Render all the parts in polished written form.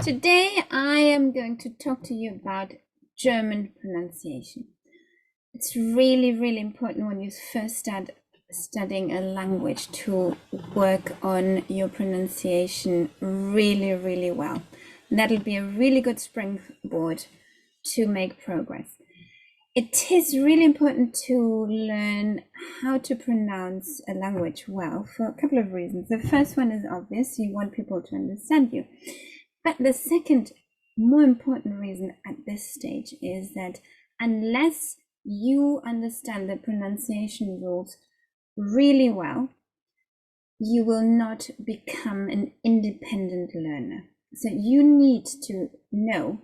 Today I am going to talk to you about German pronunciation. It's really important when you first start studying a language to work on your pronunciation really well. And that'll be a really good springboard to make progress. It is really important to learn how to pronounce a language well for a couple of reasons. The first one is obvious, you want people to understand you. But the second, more important reason at this stage is that unless you understand the pronunciation rules really well, you will not become an independent learner. So you need to know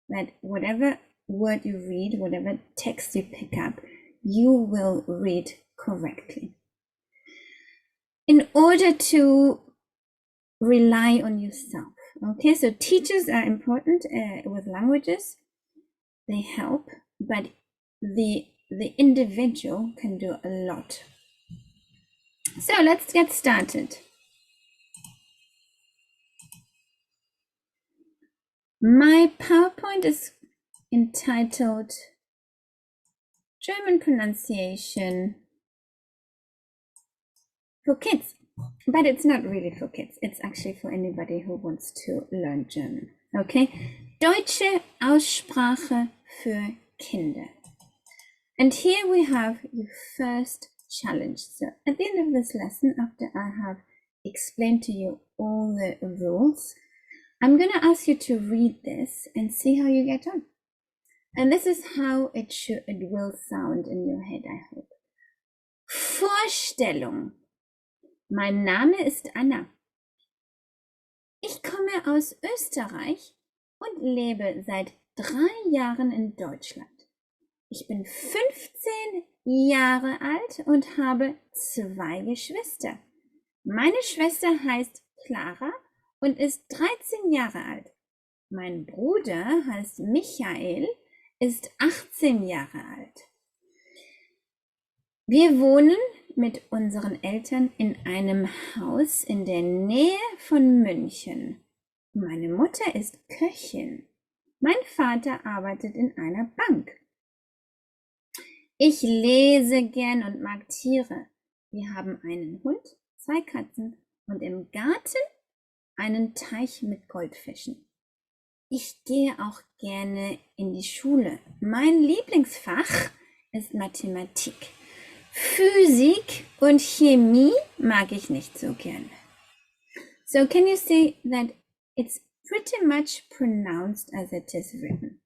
that whatever word you read, whatever text you pick up, you will read correctly. In order to rely on yourself. Okay, so teachers are important with languages. They help, but the individual can do a lot. So let's get started. My PowerPoint is entitled German Pronunciation for Kids. But it's not really for kids. It's actually for anybody who wants to learn German. Okay? Deutsche Aussprache für Kinder. And here we have your first challenge. So at the end of this lesson, after I have explained to you all the rules, I'm going to ask you to read this and see how you get on. And this is how it will sound in your head, I hope. Vorstellung. Mein Name ist Anna. Ich komme aus Österreich und lebe seit 3 Jahren in Deutschland. Ich bin 15 Jahre alt und habe 2 Geschwister. Meine Schwester heißt Clara und ist 13 Jahre alt. Mein Bruder heißt Michael, ist 18 Jahre alt. Wir wohnen mit unseren Eltern in einem Haus in der Nähe von München. Meine Mutter ist Köchin. Mein Vater arbeitet in einer Bank. Ich lese gern und mag Tiere. Wir haben einen Hund, 2 Katzen und im Garten einen Teich mit Goldfischen. Ich gehe auch gerne in die Schule. Mein Lieblingsfach ist Mathematik. Physik und Chemie mag ich nicht so gerne. So can you see that it's pretty much pronounced as it is written?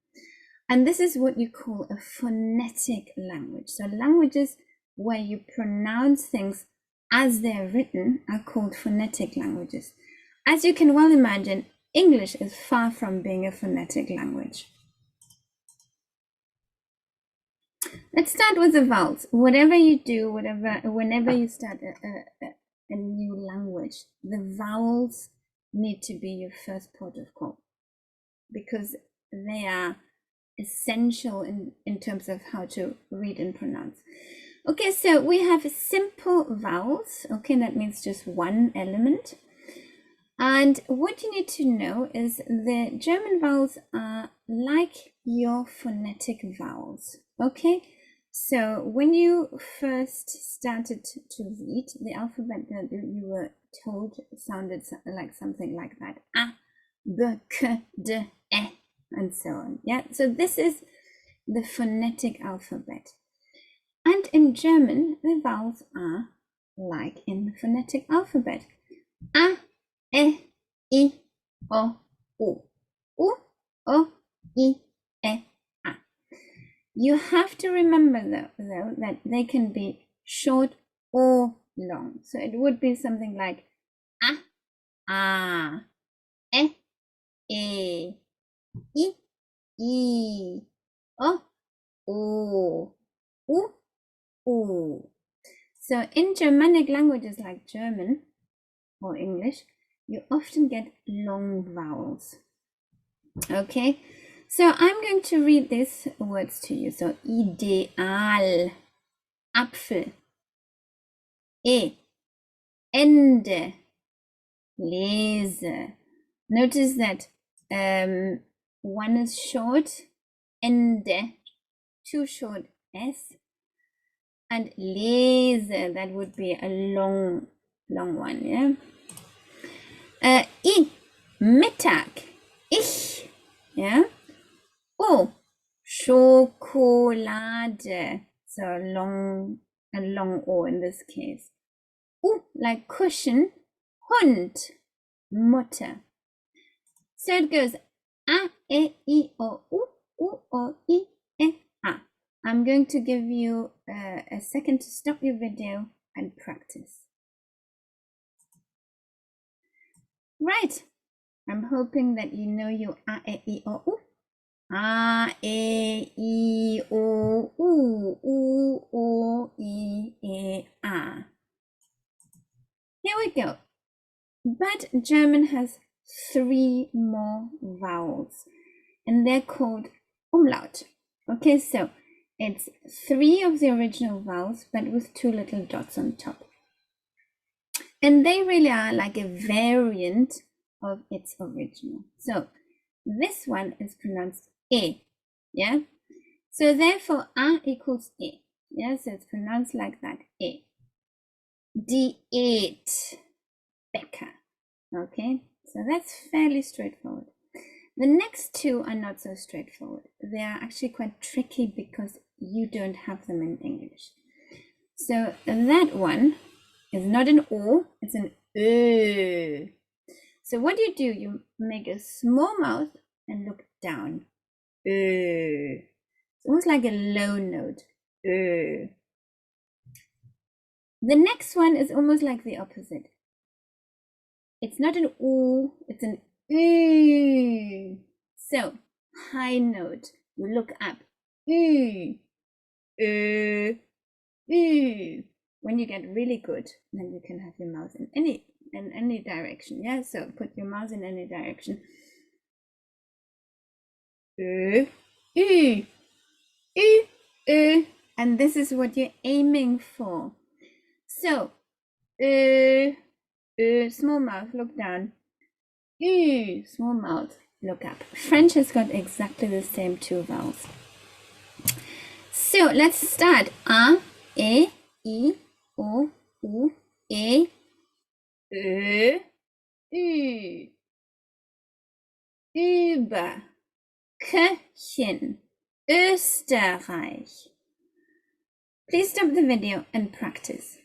And this is what you call a phonetic language. So languages where you pronounce things as they're written are called phonetic languages. As you can well imagine, English is far from being a phonetic language. Let's start with the vowels. Whatever you do, whenever you start a new language, the vowels need to be your first port of call because they are essential in terms of how to read and pronounce. Okay, so we have simple vowels. Okay, that means just one element. And what you need to know is the German vowels are like your phonetic vowels. Okay, so when you first started to read, the alphabet that you were told sounded like something like that. A, B, K, D, E, and so on. Yeah, so this is the phonetic alphabet. And in German, the vowels are like in the phonetic alphabet. A, E, I, O, U. U, O, I, E, A. You have to remember though that they can be short or long. So it would be something like A, E, I, O, U, U. So in Germanic languages like German or English, you often get long vowels. Okay, so I'm going to read these words to you. So ideal, Apfel, Ende, lese. Notice that One is short, Ende, two short S, and lese, that would be a long one, yeah. I, Mittag, ich, yeah. Oh, Schokolade, so a long O in this case. Like cushion, Hund, Mutter. So it goes A, E, I, O, O, I, E, A. I'm going to give you a second to stop your video and practice. Right. I'm hoping that you know your A, E, I, O, U. A, E, I, O, U, O, I, E, A. Here we go. But German has 3 more vowels, and they're called umlaut. Okay, so it's 3 of the original vowels, but with 2 little dots on top. And they really are like a variant of its original. So this one is pronounced E, yeah? So therefore, A equals E, yeah? So it's pronounced like that, E. Diät, Bäcker, okay? So that's fairly straightforward. The next 2 are not so straightforward. They are actually quite tricky because you don't have them in English. So that one is not an O, it's an Ö. So what do? You make a small mouth and look down. Ö. It's almost like a low note. Ö. The next one is almost like the opposite. It's not an U, it's an U. So, high note, you look up. U. U. When you get really good, then you can have your mouth in any direction. Yeah, so put your mouth in any direction. U. U. U. And this is what you're aiming for. So, small mouth, look down. Small mouth, look up. French has got exactly the same 2 vowels. So let's start. A, E, I, O, U, E, Ö, Ü. Über, Köchen, Österreich. Please stop the video and practice.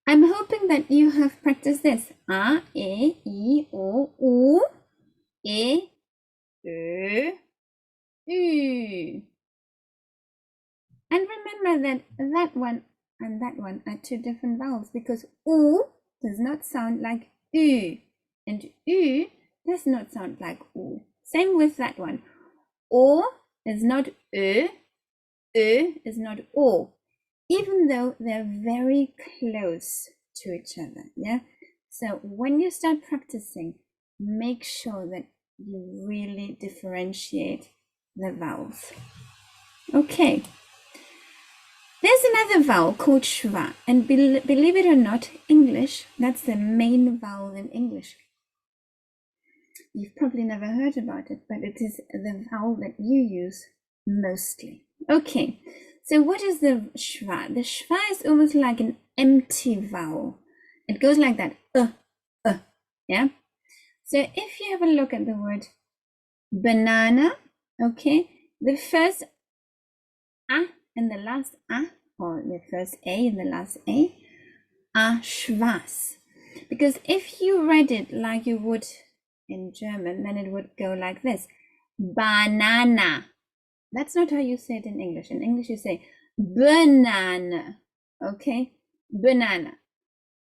I'm hoping that you have practiced this. A, E, I, O, U, E, Ö, Ü. And remember that that one and that one are 2 different vowels because U does not sound like Ü and Ü does not sound like U. Same with that one. O is not Ö, Ö is not O, even though they're very close to each other, yeah? So when you start practicing, make sure that you really differentiate the vowels. Okay. There's another vowel called schwa, and believe it or not, English, that's the main vowel in English. You've probably never heard about it, but it is the vowel that you use mostly. Okay, so what is the schwa? The schwa is almost like an empty vowel. It goes like that, yeah? So if you have a look at the word banana, okay, the first A and the last A, or the first A and the last A, are schwas. Because if you read it like you would in German, then it would go like this, banana. That's not how you say it in English. In English you say banana, okay, banana.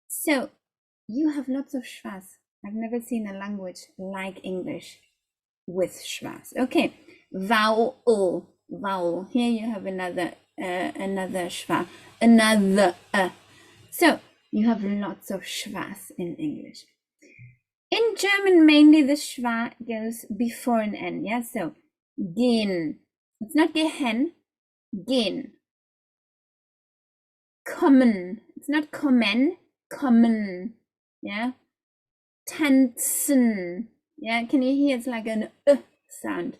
So you have lots of schwas. I've never seen a language like English with schwas. Okay, vowel, vowel. Here you have another schwa, another. So you have lots of schwas in English. In German, mainly the schwa goes before an N. Yeah, so gehen. It's not gehen, gehen. Kommen. It's not kommen, kommen. Yeah. tanzen. Yeah, can you hear? It's like an sound,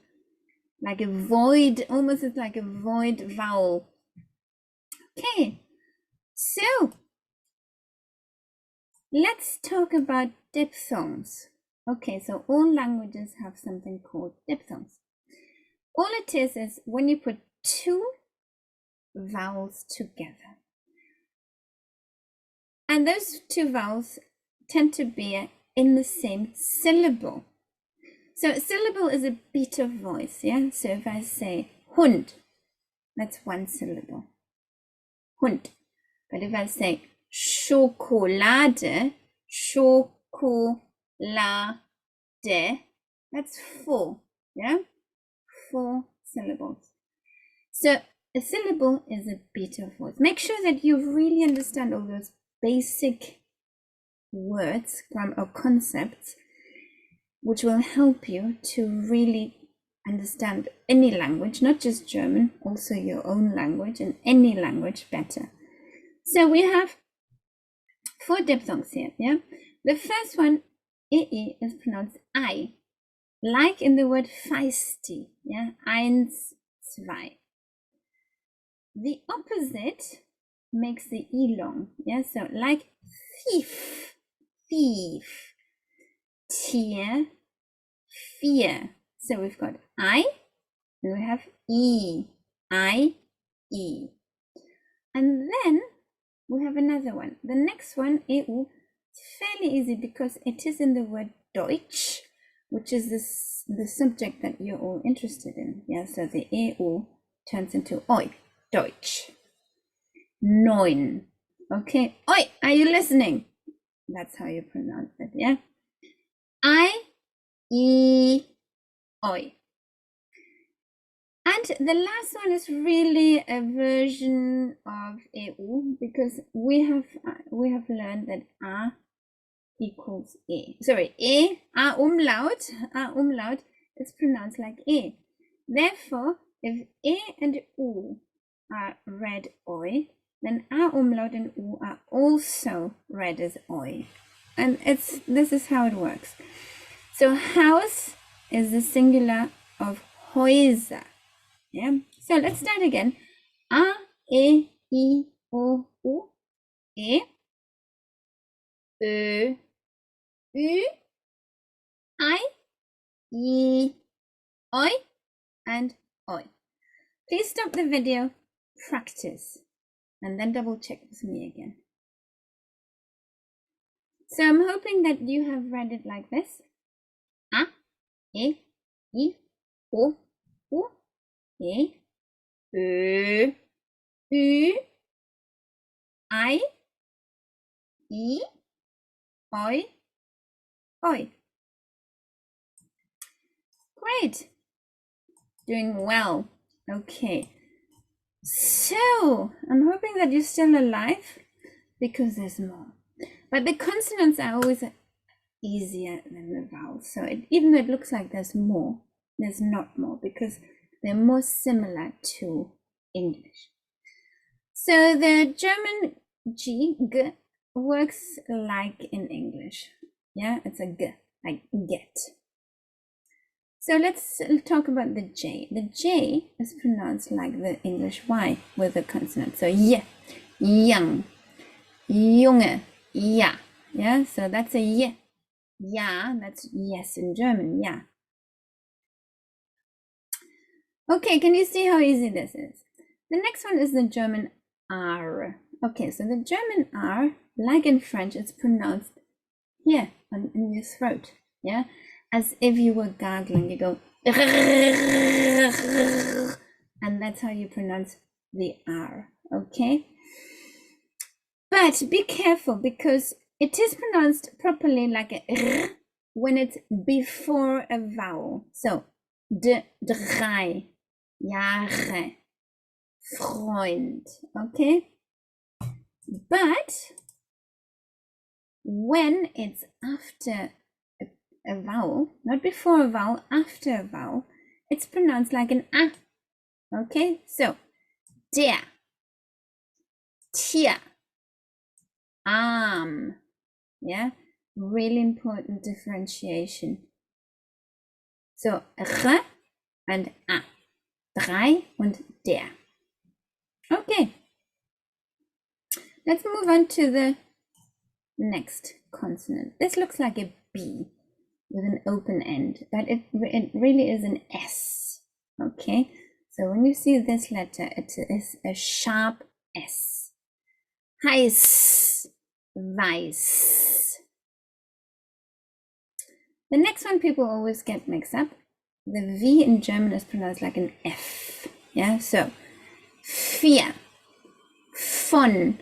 like a void, almost it's like a void vowel. Okay, so let's talk about diphthongs. Okay, so all languages have something called diphthongs. All it is when you put two vowels together. And those two vowels tend to be in the same syllable. So a syllable is a beat of voice, yeah? So if I say Hund, that's one syllable. Hund. But if I say Schokolade, Schokolade, that's four, yeah? 4 syllables. So a syllable is a beat of voice. Make sure that you really understand all those basic words or concepts, which will help you to really understand any language, not just German, also your own language and any language better. So we have 4 diphthongs here, yeah? The first one, EE, is pronounced I, like in the word feisty, yeah? Eins, zwei. The opposite makes the E long, yeah? So like thief, thief, Tier, vier. So we've got I, and we have E, I, E. And then we have another one. The next one, EU, it's fairly easy because it is in the word Deutsch, which is the subject that you're all interested in. Yeah, so the EU turns into Oi, Deutsch. Neun. Okay, Oi, are you listening? That's how you pronounce it, yeah? I, E, Oi. And the last one is really a version of EU because we have learned that A equals E. Sorry, A umlaut is pronounced like E. Therefore, if E and U are read Oi, then A umlaut and U are also read as Oi. And this is how it works. So house is the singular of Häuser. Yeah. So let's start again. A, E, I, O, U, E, Ö, Ü, I, Oi, and Oi. Please stop the video, practice, and then double check with me again. So I'm hoping that you have read it like this. A, E, I, O, U, E, Ö, Ü, I, Oi, Oi. Great. Doing well. Okay. So I'm hoping that you're still alive because there's more. But the consonants are always easier than the vowels. So even though it looks like there's more, there's not more because they're more similar to English. So the German G, G, works like in English. Yeah, it's a G, like get. So let's talk about the J. The J is pronounced like the English Y with a consonant. So Y, young, Junge, ja. Yeah, so that's a Y. Ja, that's yes in German, ja. Okay, can you see how easy this is? The next one is the German R. Okay, so the German R, like in French, it's pronounced here in your throat. Yeah, as if you were gargling. You go, and that's how you pronounce the R. Okay, but be careful because it is pronounced properly like a R when it's before a vowel. So, drei Jahre Freund. Okay, but when it's after a vowel, not before a vowel, after a vowel, it's pronounced like an A. Okay, so der, Tier, Arm, yeah, really important differentiation. So R and A. Drei und der. Okay. Let's move on to the next consonant. This looks like a B with an open end, but it really is an S. Okay. So when you see this letter, it is a sharp S. Heiß, weiß. The next one people always get mixed up. The V in German is pronounced like an F. Yeah, so vier, von,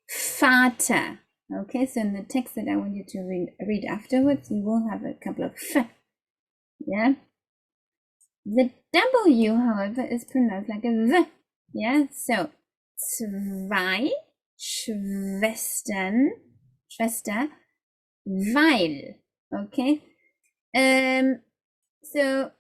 Vater. Okay, so in the text that I want you to read afterwards, you will have a couple of F. Yeah. The W, however, is pronounced like a V. Yeah, so zwei Schwestern, Schwester, weil. Okay. So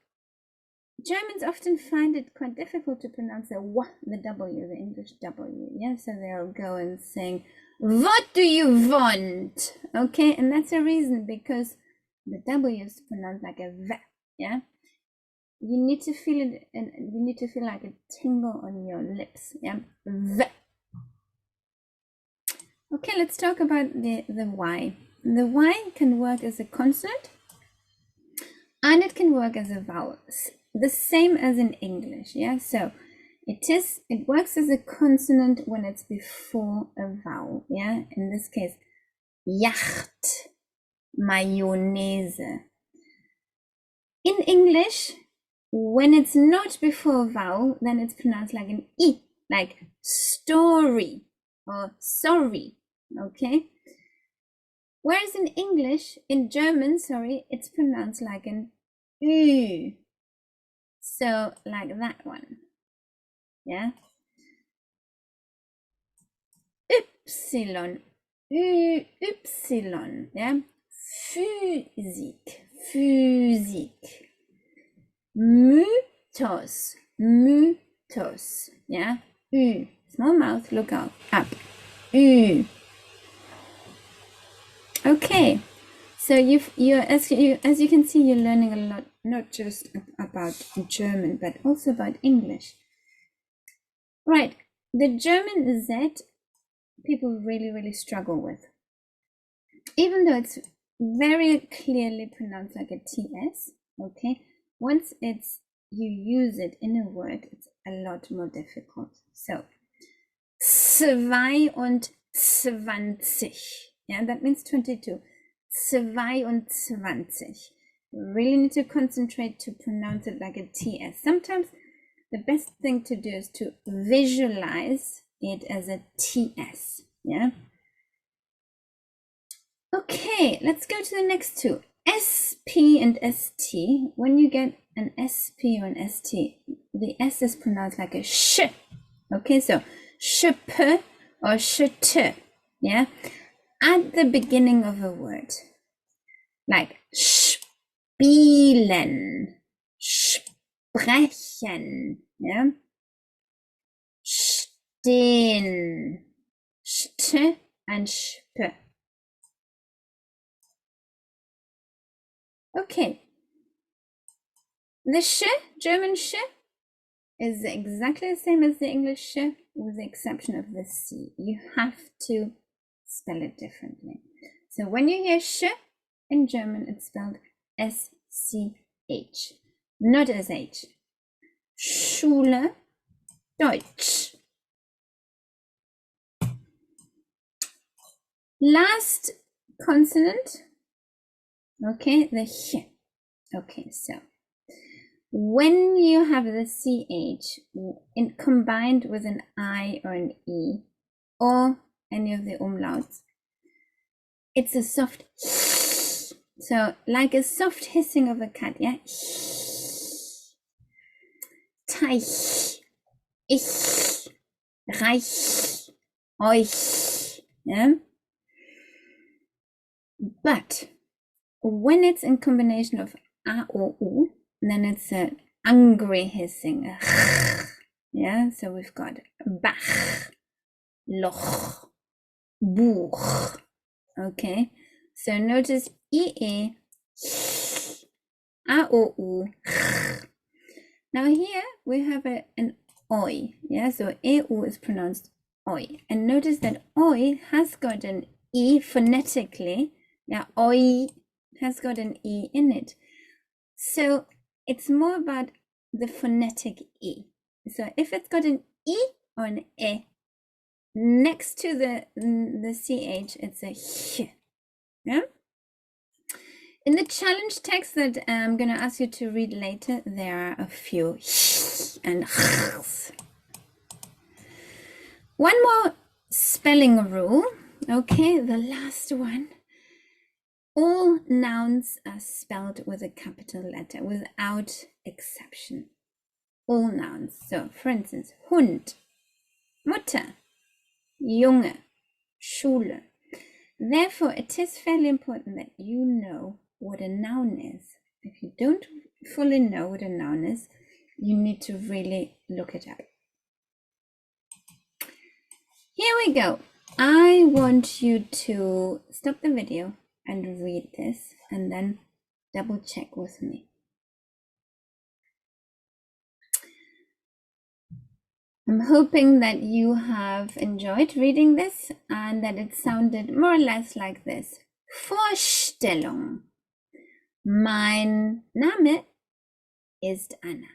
Germans often find it quite difficult to pronounce the W, the English W. Yeah, so they'll go and sing, "What do you want?" Okay, and that's a reason, because the W is pronounced like a V. Yeah, you need to feel it, and you need to feel like a tingle on your lips. Yeah, V. Okay, let's talk about the Y. The Y can work as a consonant, and it can work as a vowel, the same as in English. Yeah, so it works as a consonant when it's before a vowel. Yeah, in this case, Yacht, Mayonnaise. In English, when it's not before a vowel, then it's pronounced like an I, like story or sorry. Okay. Whereas in German, it's pronounced like an Ü. So like that one. Yeah. Y. Y. Yeah. Physik. Physik. Mythos. Mythos. Yeah. Ü. Small mouth, look out. Up. Ü. Okay. So as you can see, you're learning a lot, not just about German, but also about English. Right, the German Z people really, really struggle with. Even though it's very clearly pronounced like a TS, okay, once you use it in a word, it's a lot more difficult. So, 22. Yeah, that means 22. 22. You really need to concentrate to pronounce it like a TS. Sometimes the best thing to do is to visualize it as a TS. Yeah. Okay, let's go to the next two. SP and ST. When you get an SP or an ST, the S is pronounced like a sh. Okay, so shp or sh-t. Yeah. At the beginning of a word, like spielen, sprechen, yeah, stehen, st and sp. Okay, the sh, German sh, is exactly the same as the English sh, with the exception of the C. You have to spell it differently. So when you hear sh in German, it's spelled S-C-H, not S-H. Schule, Deutsch. Last consonant, okay, the ch. Okay, so when you have the CH combined with an I or an E or any of the umlauts, it's a soft, so like a soft hissing of a cat, yeah? Teich, ich, reich, euch, yeah? But when it's in combination of A or U, then it's an angry hissing, yeah? So we've got Bach, Loch, Buch, okay? So notice IE, AOU. Now here we have an OI, yeah, so EU is pronounced OI. And notice that OI has got an E phonetically, yeah, OI has got an E in it. So it's more about the phonetic E. So if it's got an E or an E next to the CH, it's a H, yeah? In the challenge text that I'm going to ask you to read later, there are a few and H's. One more spelling rule, okay, the last one. All nouns are spelled with a capital letter without exception. All nouns. So, for instance, Hund, Mutter, Junge, Schule. Therefore, it is fairly important that you know what a noun is. If you don't fully know what a noun is, you need to really look it up. Here we go. I want you to stop the video and read this and then double check with me. I'm hoping that you have enjoyed reading this and that it sounded more or less like this. Vorstellung. Mein Name ist Anna.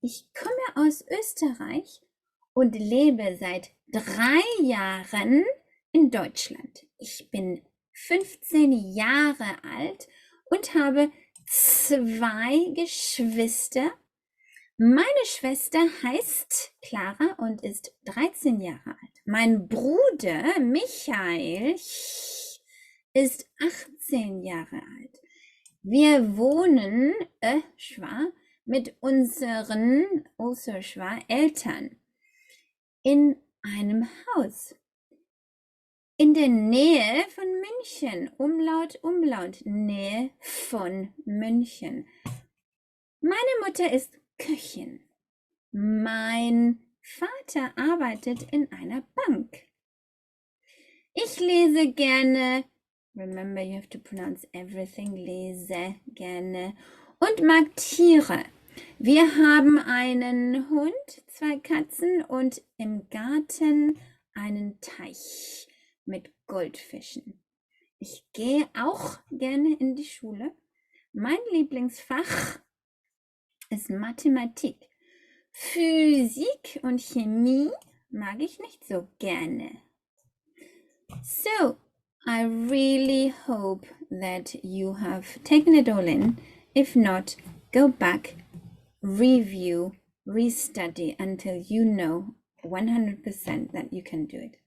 Ich komme aus Österreich und lebe seit 3 Jahren in Deutschland. Ich bin 15 Jahre alt und habe 2 Geschwister. Meine Schwester heißt Clara und ist 13 Jahre alt. Mein Bruder Michael ist 18 Jahre alt. Wir wohnen mit unseren Eltern in einem Haus. In der Nähe von München. Umlaut, Umlaut. Nähe von München. Meine Mutter ist Köchin. Mein Vater arbeitet in einer Bank. Ich lese gerne, remember you have to pronounce everything, lese gerne und mag Tiere. Wir haben einen Hund, 2 Katzen und im Garten einen Teich mit Goldfischen. Ich gehe auch gerne in die Schule. Mein Lieblingsfach ist Mathematik. Physik und Chemie mag ich nicht so gerne. So, I really hope that you have taken it all in. If not, go back, review, restudy until you know 100% that you can do it.